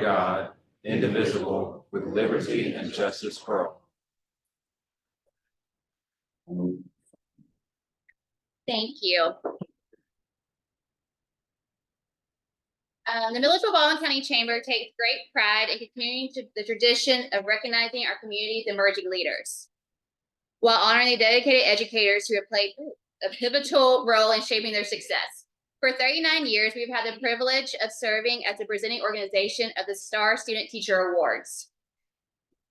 God, indivisible, with liberty and justice for all. Thank you. The Milledgeville-Baldwin County Chamber takes great pride in continuing the tradition of recognizing our community's emerging leaders, while honoring the dedicated educators who have played a pivotal role in shaping their success. For 39 years, we've had the privilege of serving as the presenting organization of the Star Student Teacher Awards.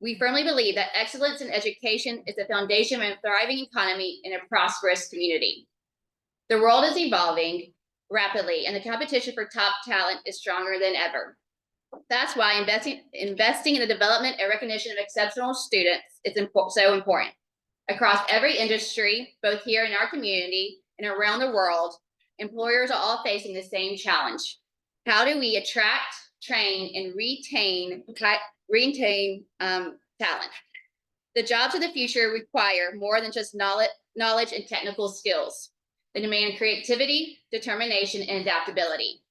We firmly believe that excellence in education is the foundation of a thriving economy in a prosperous community. The world is evolving rapidly, and the competition for top talent is stronger than ever. That's why investing in the development and recognition of exceptional students is so important. Across every industry, both here in our community and around the world, employers are all facing the same challenge. How do we attract, train, and retain talent? The jobs of the future require more than just knowledge and technical skills. They demand creativity, determination, and adaptability.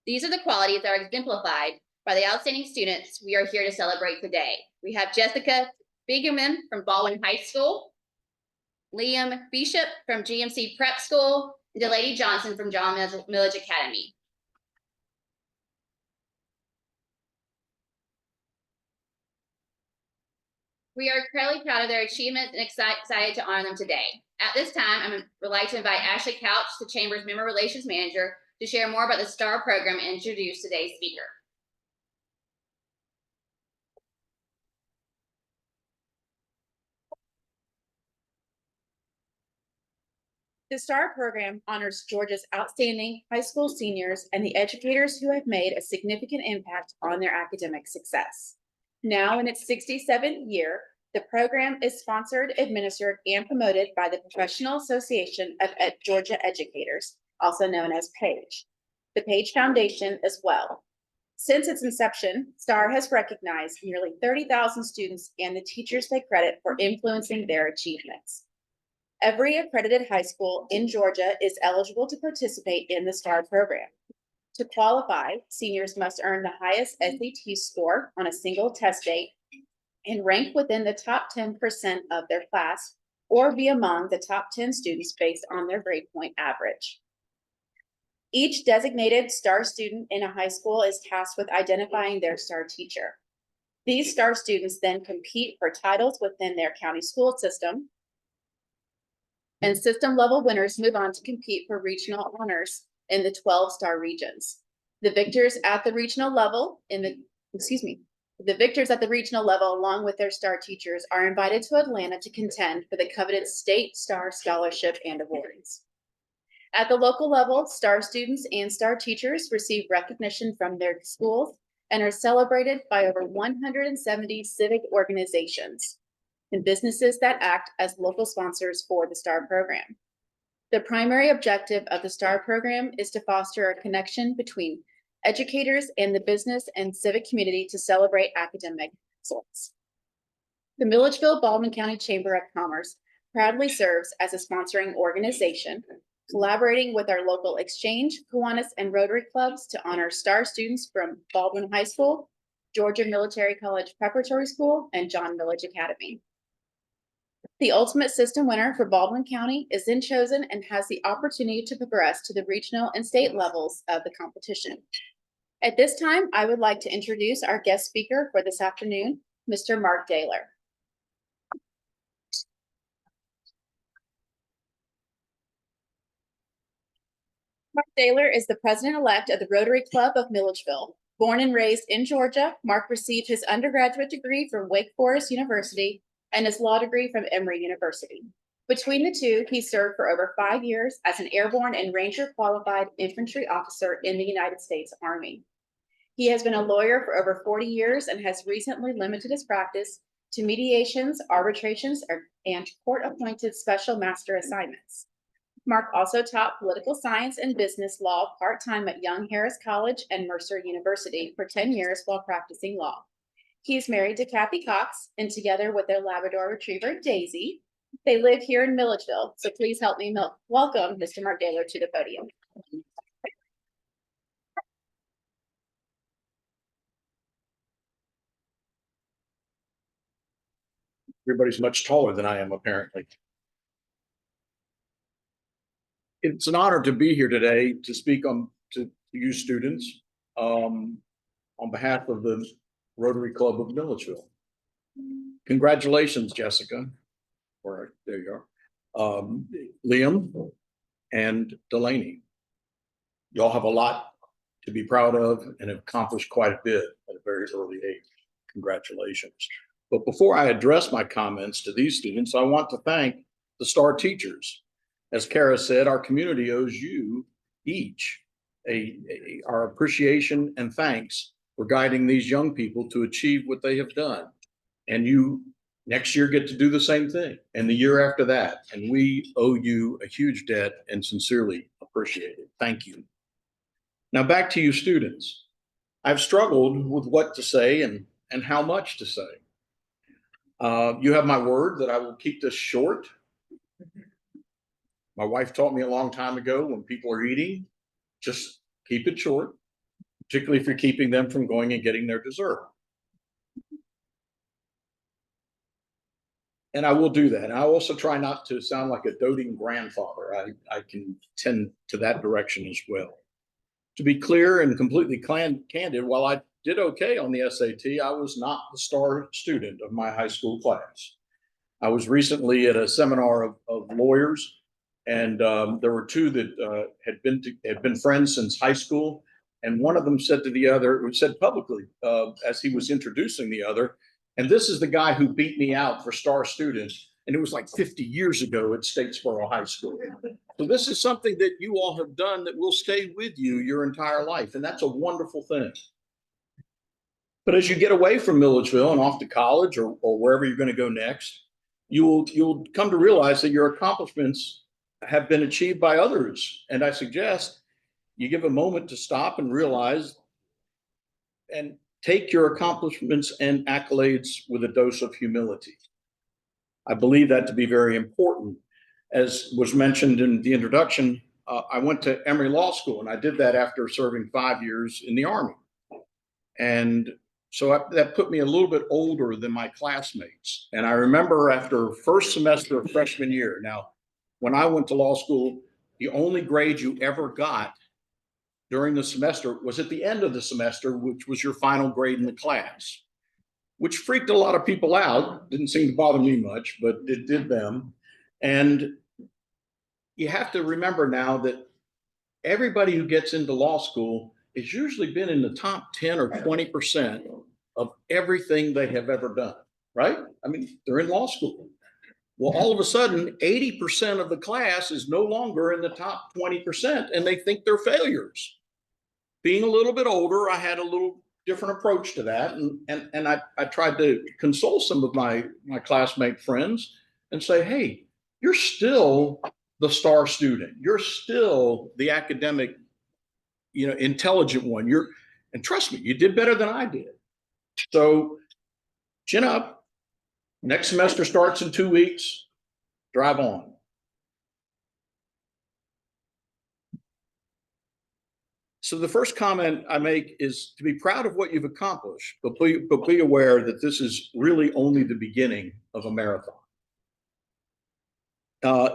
These are the qualities that are exemplified by the outstanding students we are here to celebrate today. We have Jessica Bigeman from Baldwin High School, Liam Bishop from GMC Prep School, and Delaney Johnson from John Millage Academy. We are incredibly proud of their achievements and excited to honor them today. At this time, I would like to invite Ashley Couch, the Chamber's Member Relations Manager, to share more about the STAR program and introduce today's speaker. The STAR program honors Georgia's outstanding high school seniors and the educators who have made a significant impact on their academic success. Now in its 67th year, the program is sponsored, administered, and promoted by the Professional Association of Georgia Educators, also known as PAGE, the PAGE Foundation as well. Since its inception, STAR has recognized nearly 30,000 students and the teachers they credit for influencing their achievements. Every accredited high school in Georgia is eligible to participate in the STAR program. To qualify, seniors must earn the highest SAT score on a single test date and rank within the top 10% of their class or be among the top 10 students based on their grade point average. Each designated STAR student in a high school is tasked with identifying their STAR teacher. These STAR students then compete for titles within their county school system, and system-level winners move on to compete for regional honors in the 12 STAR regions. The victors at the regional level along with their STAR teachers are invited to Atlanta to contend for the coveted state STAR scholarship and awards. At the local level, STAR students and STAR teachers receive recognition from their schools and are celebrated by over 170 civic organizations and businesses that act as local sponsors for the STAR program. The primary objective of the STAR program is to foster a connection between educators and the business and civic community to celebrate academic excellence. The Milledgeville-Baldwin County Chamber of Commerce proudly serves as a sponsoring organization, collaborating with our local Exchange, Kiwanis, and Rotary clubs to honor STAR students from Baldwin High School, Georgia Military College Preparatory School, and John Millage Academy. The ultimate system winner for Baldwin County is then chosen and has the opportunity to progress to the regional and state levels of the competition. At this time, I would like to introduce our guest speaker for this afternoon, Mr. Mark Daylor. Mark Daylor is the president-elect of the Rotary Club of Milledgeville. Born and raised in Georgia, Mark received his undergraduate degree from Wake Forest University and his law degree from Emory University. Between the two, he served for over 5 years as an airborne and Ranger qualified infantry officer in the United States Army. He has been a lawyer for over 40 years and has recently limited his practice to mediations, arbitrations, and court-appointed special master assignments. Mark also taught political science and business law part-time at Young Harris College and Mercer University for 10 years while practicing law. He's married to Kathy Cox, and together with their Labrador Retriever, Daisy, they live here in Milledgeville. So please help me welcome Mr. Mark Daylor to the podium. Everybody's much taller than I am, apparently. It's an honor to be here today to speak to you students on behalf of the Rotary Club of Milledgeville. Congratulations, Jessica. There you are. Liam and Delaney. Y'all have a lot to be proud of and have accomplished quite a bit at a very early age. Congratulations. But before I address my comments to these students, I want to thank the STAR teachers. As Kara said, our community owes you each our appreciation and thanks for guiding these young people to achieve what they have done. And you next year get to do the same thing, and the year after that. And we owe you a huge debt and sincerely appreciate it. Thank you. Now back to you students. I've struggled with what to say and how much to say. You have my word that I will keep this short. My wife taught me a long time ago, when people are eating, just keep it short, particularly if you're keeping them from going and getting their dessert. And I will do that. And I also try not to sound like a doting grandfather. I can tend to that direction as well. To be clear and completely candid, while I did okay on the SAT, I was not the star student of my high school class. I was recently at a seminar of lawyers, and there were two that had been friends since high school. And one of them said to the other, said publicly as he was introducing the other, and this is the guy who beat me out for star student. And it was like 50 years ago at Statesboro High School. So this is something that you all have done that will stay with you your entire life. And that's a wonderful thing. But as you get away from Milledgeville and off to college or wherever you're going to go next, you'll come to realize that your accomplishments have been achieved by others. And I suggest you give a moment to stop and realize and take your accomplishments and accolades with a dose of humility. I believe that to be very important. As was mentioned in the introduction, I went to Emory Law School, and I did that after serving 5 years in the Army. And so that put me a little bit older than my classmates. And I remember after first semester of freshman year, now, when I went to law school, the only grade you ever got during the semester was at the end of the semester, which was your final grade in the class, which freaked a lot of people out. Didn't seem to bother me much, but it did them. And you have to remember now that everybody who gets into law school has usually been in the top 10 or 20% of everything they have ever done, right? I mean, they're in law school. Well, all of a sudden, 80% of the class is no longer in the top 20%, and they think they're failures. Being a little bit older, I had a little different approach to that. And I tried to console some of my classmate friends and say, hey, you're still the star student. You're still the academic, intelligent one. And trust me, you did better than I did. So chin up. Next semester starts in 2 weeks. Drive on. So the first comment I make is to be proud of what you've accomplished, but be aware that this is really only the beginning of a marathon.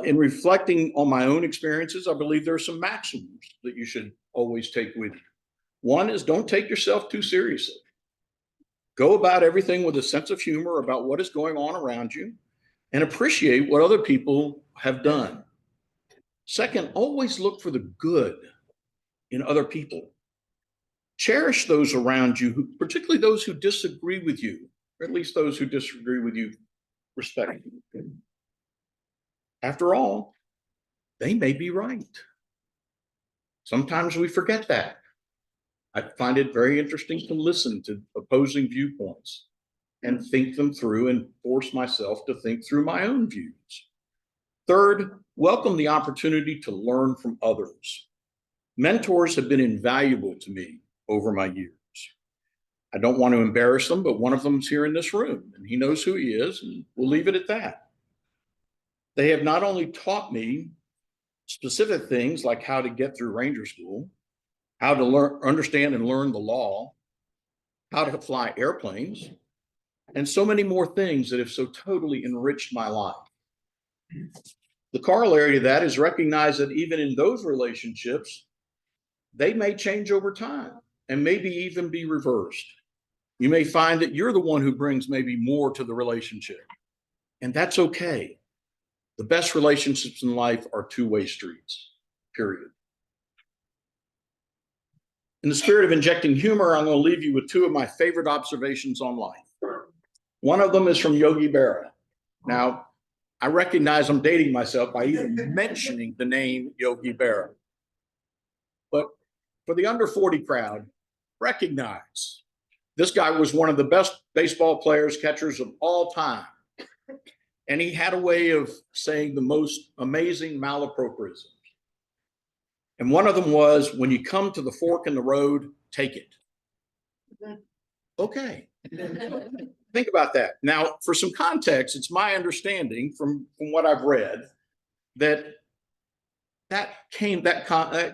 In reflecting on my own experiences, I believe there are some maxims that you should always take with you. One is, don't take yourself too seriously. Go about everything with a sense of humor about what is going on around you and appreciate what other people have done. Second, always look for the good in other people. Cherish those around you, particularly those who disagree with you, or at least those who disagree with you respectfully. After all, they may be right. Sometimes we forget that. I find it very interesting to listen to opposing viewpoints and think them through and force myself to think through my own views. Third, welcome the opportunity to learn from others. Mentors have been invaluable to me over my years. I don't want to embarrass them, but one of them is here in this room, and he knows who he is, and we'll leave it at that. They have not only taught me specific things like how to get through Ranger School, how to understand and learn the law, how to fly airplanes, and so many more things that have so totally enriched my life. The corollary to that is recognize that even in those relationships, they may change over time and maybe even be reversed. You may find that you're the one who brings maybe more to the relationship, and that's okay. The best relationships in life are two-way streets, period. In the spirit of injecting humor, I'm going to leave you with two of my favorite observations on life. One of them is from Yogi Berra. Now, I recognize I'm dating myself by even mentioning the name Yogi Berra. But for the under 40 crowd, recognize this guy was one of the best baseball players, catchers of all time. And he had a way of saying the most amazing malapropisms. And one of them was, when you come to the fork in the road, take it. Okay. Think about that. Now, for some context, it's my understanding from what I've read that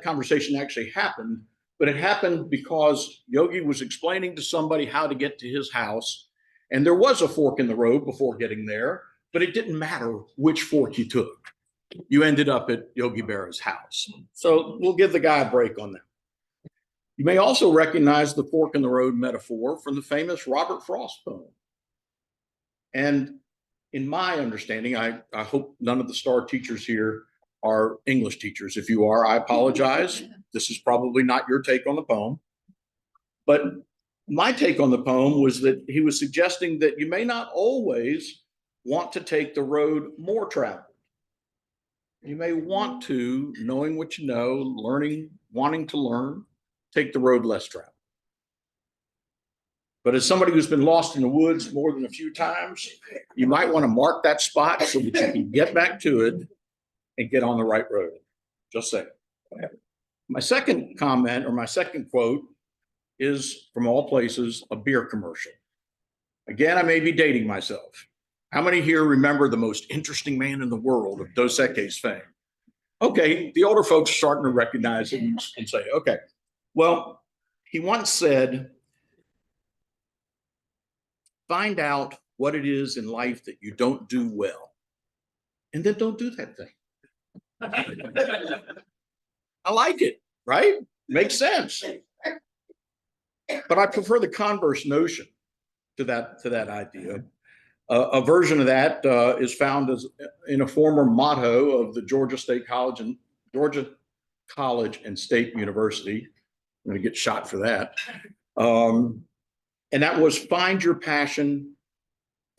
conversation actually happened, but it happened because Yogi was explaining to somebody how to get to his house, and there was a fork in the road before getting there, but it didn't matter which fork you took. You ended up at Yogi Berra's house. So we'll give the guy a break on that. You may also recognize the fork in the road metaphor from the famous Robert Frost poem. And in my understanding, I hope none of the STAR teachers here are English teachers. If you are, I apologize. This is probably not your take on the poem. But my take on the poem was that he was suggesting that you may not always want to take the road more traveled. You may want to, knowing what you know, wanting to learn, take the road less traveled. But as somebody who's been lost in the woods more than a few times, you might want to mark that spot so that you can get back to it and get on the right road. Just saying. My second comment, or my second quote, is from all places, a beer commercial. Again, I may be dating myself. How many here remember the most interesting man in the world of Dos Equis fame? Okay, the older folks are starting to recognize it and say, okay. Well, he once said, find out what it is in life that you don't do well, and then don't do that thing. I like it, right? Makes sense. But I prefer the converse notion to that idea. A version of that is found in a former motto of the Georgia College and State University. I'm going to get shot for that. And that was, find your passion,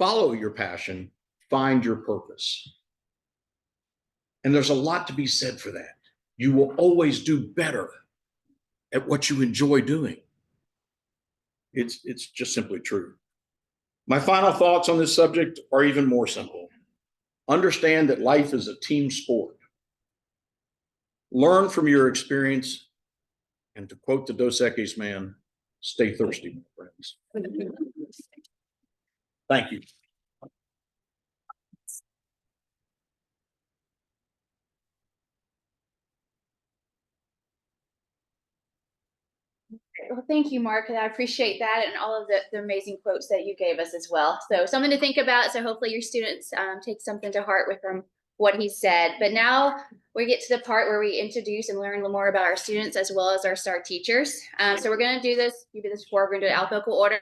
follow your passion, find your purpose. And there's a lot to be said for that. You will always do better at what you enjoy doing. It's just simply true. My final thoughts on this subject are even more simple. Understand that life is a team sport. Learn from your experience, and to quote the Dos Equis man, stay thirsty, my friends. Thank you. Well, thank you, Mark. I appreciate that and all of the amazing quotes that you gave us as well. So something to think about. So hopefully your students take something to heart with from what he said. But now we get to the part where we introduce and learn more about our students as well as our STAR teachers. So we're going to do this. You did this before. We're going to do it alphabetical order.